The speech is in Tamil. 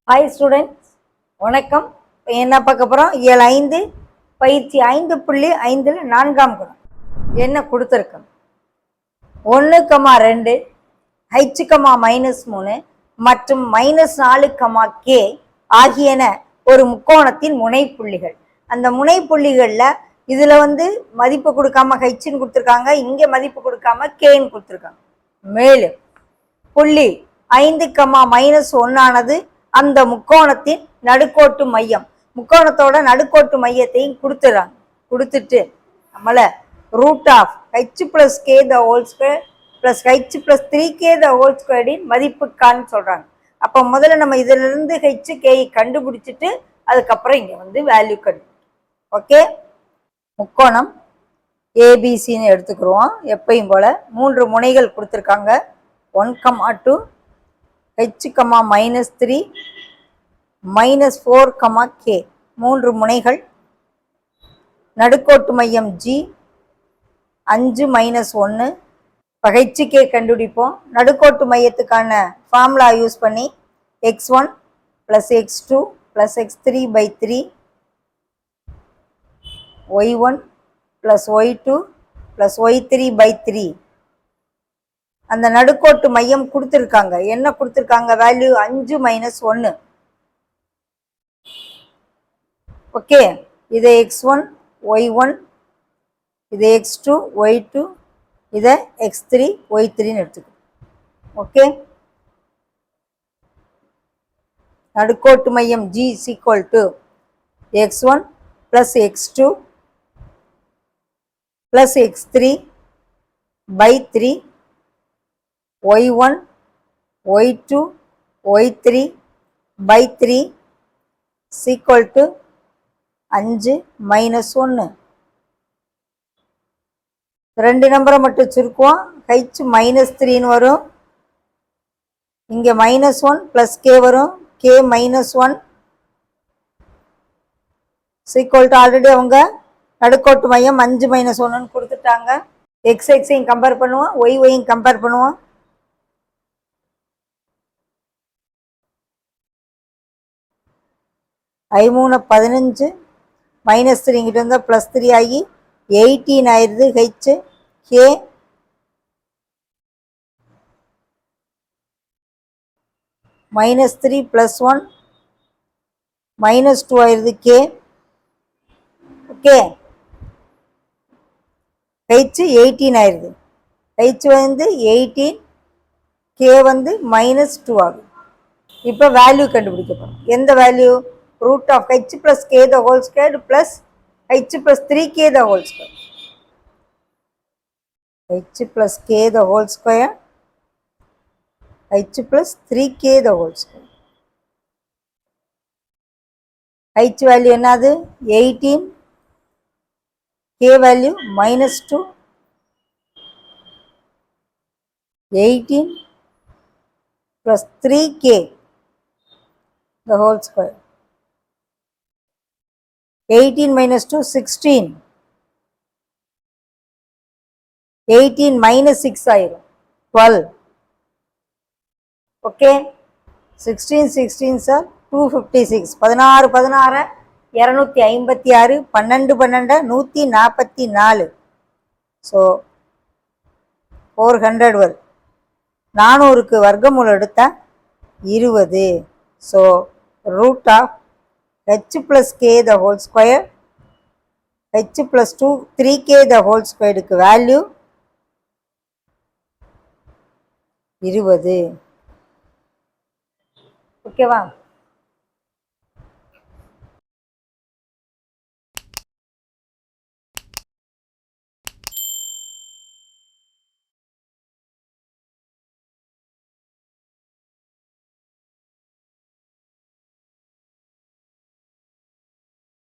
ஹாய் ஸ்டூடெண்ட்ஸ், வணக்கம். என்ன பார்க்க போகிறோம்? இயல் 5 பயிற்சி 5.5 4ஆம் குணம் என்ன கொடுத்துருக்கோம்? 1,2 h,-3 மற்றும் -4, ஆகியன ஒரு முக்கோணத்தின் முனைப்புள்ளிகள். அந்த முனைப்புள்ளிகளில் இதில் மதிப்பு கொடுக்காம ஹெச்ன்னு கொடுத்துருக்காங்க, இங்கே மதிப்பு கொடுக்காம கேன்னு கொடுத்துருக்காங்க. மேலும் புள்ளி 5, -1 அந்த முக்கோணத்தின் நடுக்கோட்டு மையம், முக்கோணத்தோட நடுக்கோட்டு மையத்தையும் கொடுத்துட்டு நம்மளை √h+k² + h+3k² மதிப்புக்கான்னு சொல்றாங்க. அப்போ முதல்ல நம்ம இதுல இருந்து h, k கண்டுபிடிச்சிட்டு அதுக்கப்புறம் இங்க வேல்யூ கண்டுபிடிக்கும். ஓகே, முக்கோணம் ஏபிசின்னு எடுத்துக்கிறோம். எப்பயும் போல 3 முனைகள் கொடுத்துருக்காங்க. 1,2 h,-3 -4, k 3 முனைகள். நடுக்கோட்டு மையம் G 5 -1. இப்போ ஹெச்கே கண்டுபிடிப்போம். நடுக்கோட்டு மையத்துக்கான ஃபார்முலா யூஸ் பண்ணி x1 + x2 + x3/3 y1 + y2 + y3/3. அந்த நடுக்கோட்டு மையம் கொடுத்துருக்காங்க. என்ன கொடுத்துருக்காங்க? வேல்யூ 5 -1. ஓகே, இதை x1 y1, இதை x2 y2, இதை x3 y3ன்னு எடுத்துக்கணும். ஓகே, நடுக்கோட்டு மையம் G = x1 + x2 + x3/3 y1 y2 y3/3 = 5 -1. 2 நம்பரை மட்டும் சுருக்குவோம். h -3ன்னு வரும், இங்கே -1 + k வரும், k -1 = ஆல்ரெடி அவங்க நடுக்கோட்டு மையம் 5 -1ன்னு கொடுத்துட்டாங்க. x கம்பேர் பண்ணுவோம், y கம்பேர் பண்ணுவோம். I3 15 -3 இங்கிட்ட இருந்தால் +3 ஆகி 18 ஆயிடுது. h, k -3 + 1 -2 ஆயிடுது k. ஓகே, h 18 ஆயிடுது. h 18, k -2 ஆகும். இப்போ வேல்யூ கண்டுபிடிக்கப்படும். எந்த value? √h+k² + h+3k². h+k², h+3k². h value என்னது? 18, k வேல்யூ -2. 18 + 3k². 18 - 2 16. 18 - 6 ஆயிரும் 12. Okay, 16 16 sir 256. 16 16 256, 12 12 144. ஸோ 400 வரும். 400க்கு வர்க்கமூலம் எடுத்தால் 20. So √h+k² h+3k² value 20. ஓகேவா?